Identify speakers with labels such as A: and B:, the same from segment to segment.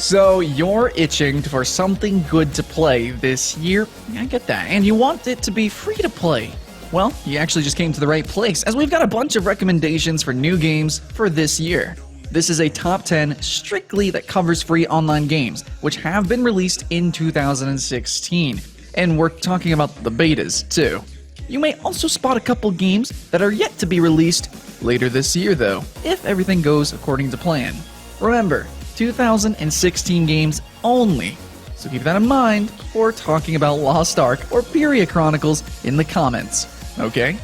A: So you're itching for something good to play this year? I get that. And you want it to be free to play. Well, you actually just came to the right place, as we've got a bunch of recommendations for new games for this year. This is a top 10 strictly that covers free online games, which have been released in 2016. And we're talking about the betas, too. You may also spot a couple games that are yet to be released later this year, though, if everything goes according to plan. Remember, 2016 games only. So keep that in mind before talking about Lost Ark or Pyria Chronicles in the comments, okay?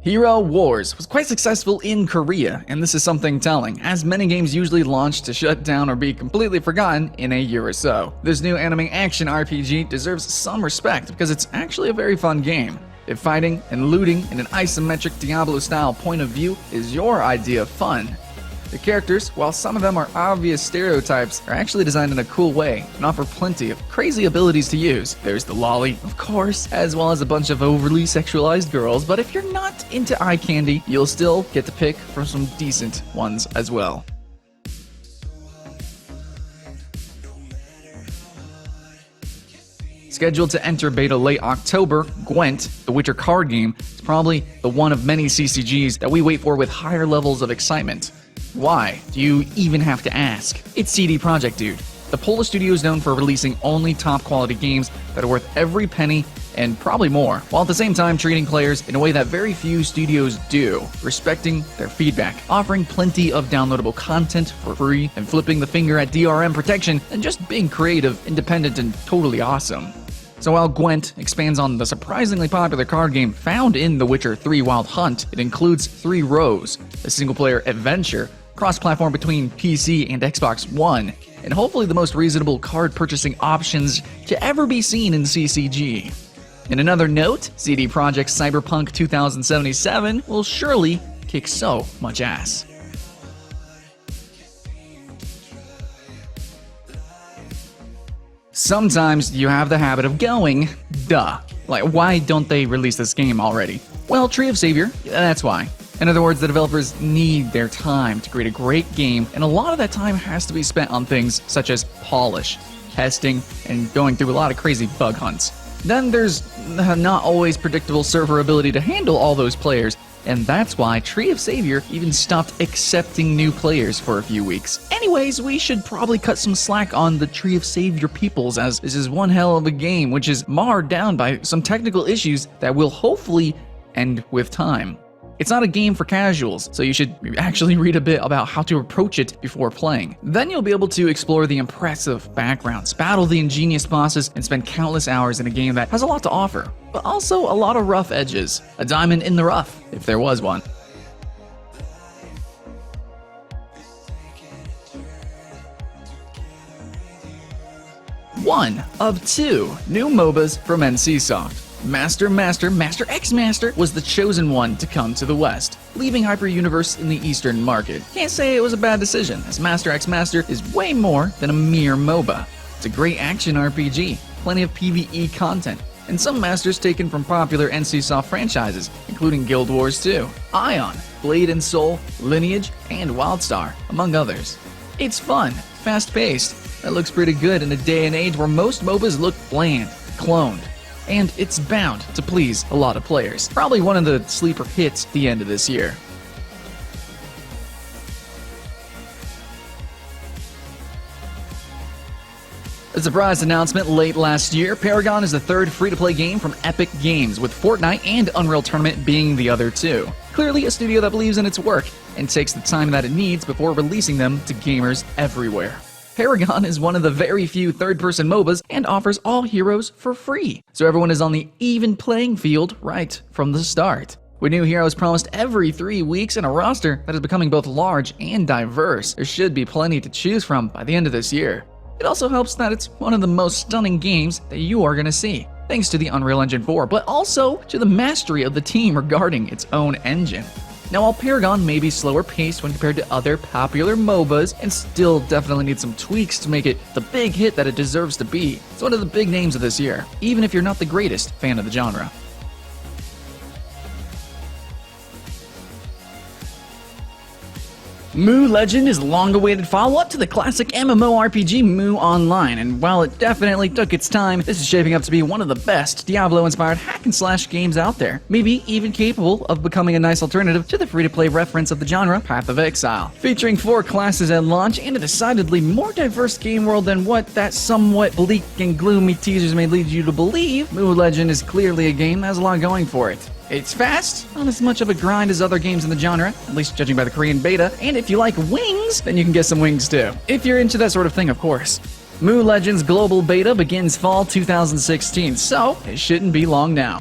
A: Hero Wars was quite successful in Korea, and this is something telling, as many games usually launch to shut down or be completely forgotten in a year or so. This new anime action RPG deserves some respect because it's actually a very fun game. If fighting and looting in an isometric Diablo-style point of view is your idea of fun, the characters, while some of them are obvious stereotypes, are actually designed in a cool way and offer plenty of crazy abilities to use. There's the lolly, of course, as well as a bunch of overly sexualized girls, but if you're not into eye candy, you'll still get to pick from some decent ones as well. Scheduled to enter beta late October, Gwent, the Witcher card game, is probably the one of many CCGs that we wait for with higher levels of excitement. Why? Do you even have to ask? It's CD Projekt, dude. The Polish studio is known for releasing only top-quality games that are worth every penny and probably more, while at the same time treating players in a way that very few studios do, respecting their feedback, offering plenty of downloadable content for free, and flipping the finger at DRM protection, and just being creative, independent, and totally awesome. So while Gwent expands on the surprisingly popular card game found in The Witcher 3 Wild Hunt, it includes 3 Rows, a single-player adventure, cross-platform between PC and Xbox One, and hopefully the most reasonable card purchasing options to ever be seen in CCG. In another note, CD Projekt's Cyberpunk 2077 will surely kick so much ass. Sometimes you have the habit of going, duh. Like, why don't they release this game already? Well, Tree of Savior, that's why. In other words, the developers need their time to create a great game, and a lot of that time has to be spent on things such as polish, testing, and going through a lot of crazy bug hunts. Then there's not always predictable server ability to handle all those players, and that's why Tree of Savior even stopped accepting new players for a few weeks. Anyways, we should probably cut some slack on the Tree of Savior peoples, as this is one hell of a game which is marred down by some technical issues that will hopefully end with time. It's not a game for casuals, so you should actually read a bit about how to approach it before playing. Then you'll be able to explore the impressive backgrounds, battle the ingenious bosses, and spend countless hours in a game that has a lot to offer, but also a lot of rough edges. A diamond in the rough, if there was one. One of 2 new MOBAs from NCSoft. Master X Master was the chosen one to come to the West, leaving Hyperuniverse in the Eastern market. Can't say it was a bad decision, as Master X Master is way more than a mere MOBA. It's a great action RPG, plenty of PvE content, and some masters taken from popular NCSoft franchises, including Guild Wars 2, Ion, Blade and Soul, Lineage, and WildStar, among others. It's fun, fast-paced, that looks pretty good in a day and age where most MOBAs look bland, cloned, and it's bound to please a lot of players. Probably one of the sleeper hits at the end of this year. A surprise announcement late last year, Paragon is the 3rd free-to-play game from Epic Games, with Fortnite and Unreal Tournament being the other 2. Clearly a studio that believes in its work and takes the time that it needs before releasing them to gamers everywhere. Paragon is one of the very few third-person MOBAs and offers all heroes for free, so everyone is on the even playing field right from the start. With new heroes promised every 3 weeks and a roster that is becoming both large and diverse, there should be plenty to choose from by the end of this year. It also helps that it's one of the most stunning games that you are going to see, thanks to the Unreal Engine 4, but also to the mastery of the team regarding its own engine. Now, while Paragon may be slower paced when compared to other popular MOBAs and still definitely needs some tweaks to make it the big hit that it deserves to be, it's one of the big names of this year, even if you're not the greatest fan of the genre. Mu Legend is a long-awaited follow-up to the classic MMORPG Mu Online, and while it definitely took its time, this is shaping up to be one of the best Diablo-inspired hack-and-slash games out there, maybe even capable of becoming a nice alternative to the free-to-play reference of the genre, Path of Exile. Featuring 4 classes at launch and a decidedly more diverse game world than what that somewhat bleak and gloomy teasers may lead you to believe, Mu Legend is clearly a game that has a lot going for it. It's fast, not as much of a grind as other games in the genre, at least judging by the Korean beta, and if you like wings, then you can get some wings too. If you're into that sort of thing, of course. Mu Legend's global beta begins fall 2016, so it shouldn't be long now.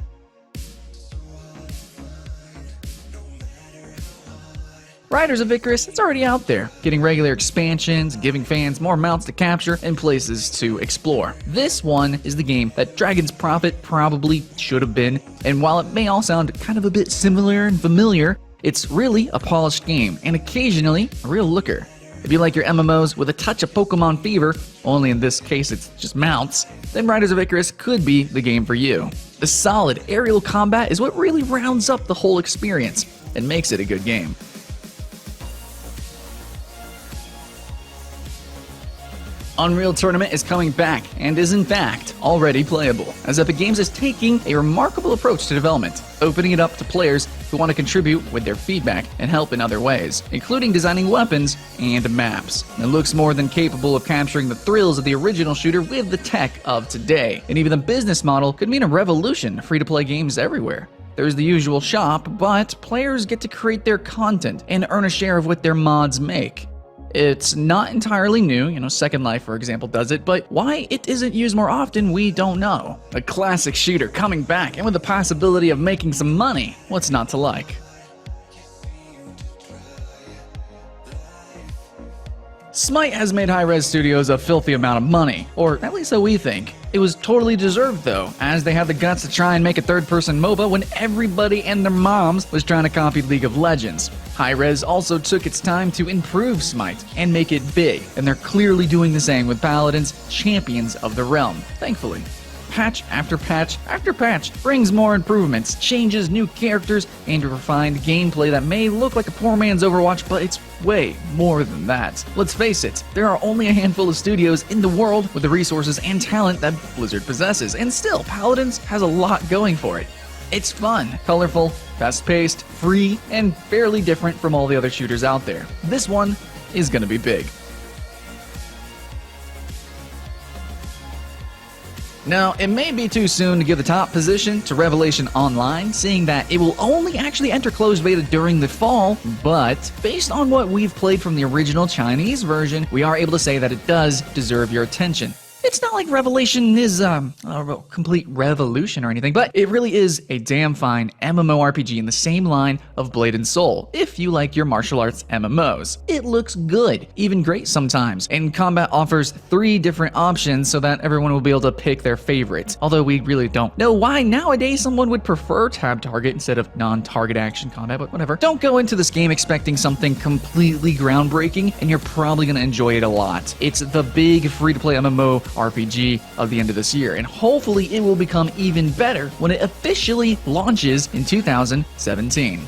A: Riders of Icarus, it's already out there, getting regular expansions, giving fans more mounts to capture and places to explore. This one is the game that Dragon's Prophet probably should have been, and while it may all sound kind of a bit similar and familiar, it's really a polished game, and occasionally a real looker. If you like your MMOs with a touch of Pokemon fever, only in this case it's just mounts, then Riders of Icarus could be the game for you. The solid aerial combat is what really rounds up the whole experience and makes it a good game. Unreal Tournament is coming back and is in fact already playable, as Epic Games is taking a remarkable approach to development, opening it up to players who want to contribute with their feedback and help in other ways, including designing weapons and maps. It looks more than capable of capturing the thrills of the original shooter with the tech of today, and even the business model could mean a revolution to free-to-play games everywhere. There's the usual shop, but players get to create their content and earn a share of what their mods make. It's not entirely new, Second Life, for example, does it, but why it isn't used more often, we don't know. A classic shooter coming back, and with the possibility of making some money, what's not to like? Smite has made Hi-Rez Studios a filthy amount of money, or at least so we think. It was totally deserved though, as they had the guts to try and make a third-person MOBA when everybody and their moms was trying to copy League of Legends. Hi-Rez also took its time to improve Smite and make it big, and they're clearly doing the same with Paladins, champions of the realm, thankfully. Patch after patch after patch brings more improvements, changes new characters, and a refined gameplay that may look like a poor man's Overwatch, but it's way more than that. Let's face it, there are only a handful of studios in the world with the resources and talent that Blizzard possesses, and still, Paladins has a lot going for it. It's fun, colorful, fast-paced, free, and fairly different from all the other shooters out there. This one is gonna be big. Now, it may be too soon to give the top position to Revelation Online, seeing that it will only actually enter closed beta during the fall, but based on what we've played from the original Chinese version, we are able to say that it does deserve your attention. It's not like Revelation is a complete revolution or anything, but it really is a damn fine MMORPG in the same line of Blade and Soul, if you like your martial arts MMOs. It looks good, even great sometimes, and combat offers 3 different options so that everyone will be able to pick their favorite, although we really don't know why nowadays someone would prefer tab target instead of non-target action combat, but whatever. Don't go into this game expecting something completely groundbreaking, and you're probably going to enjoy it a lot. It's the big free-to-play MMO RPG of the end of this year, and hopefully it will become even better when it officially launches in 2017.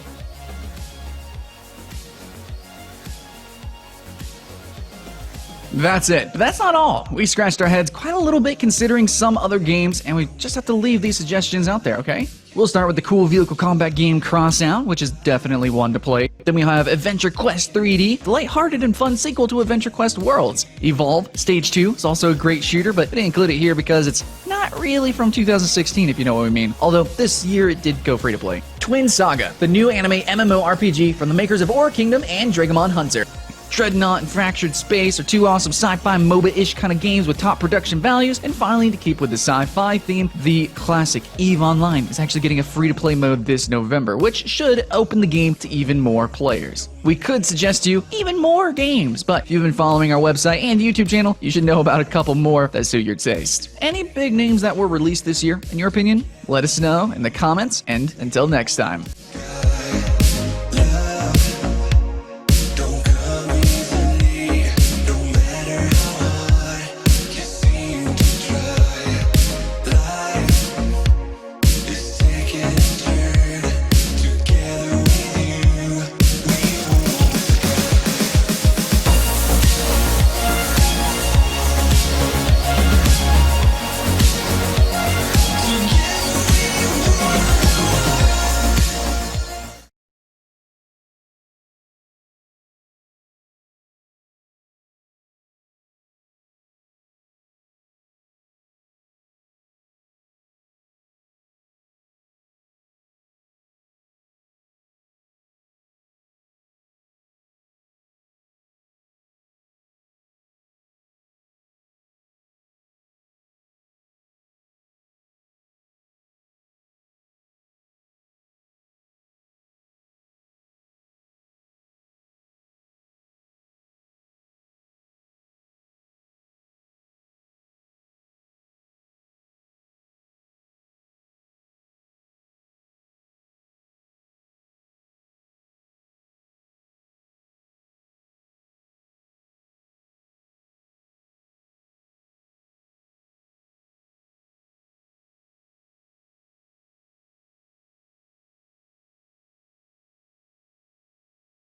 A: That's it. But that's not all. We scratched our heads quite a little bit considering some other games, and we just have to leave these suggestions out there, okay? We'll start with the cool vehicle combat game Crossout, which is definitely one to play. Then we have Adventure Quest 3D, the lighthearted and fun sequel to Adventure Quest Worlds. Evolve Stage 2 is also a great shooter, but we didn't include it here because it's not really from 2016, if you know what we mean. Although this year it did go free to play. Twin Saga, the new anime MMORPG from the makers of Aura Kingdom and Dragamon Hunter. Dreadnought and Fractured Space are two awesome sci-fi MOBA-ish kind of games with top production values. And finally, to keep with the sci-fi theme, the classic EVE Online is actually getting a free-to-play mode this November, which should open the game to even more players. We could suggest to you even more games, but if you've been following our website and YouTube channel, you should know about a couple more that suit your taste. Any big names that were released this year, in your opinion? Let us know in the comments, and until next time.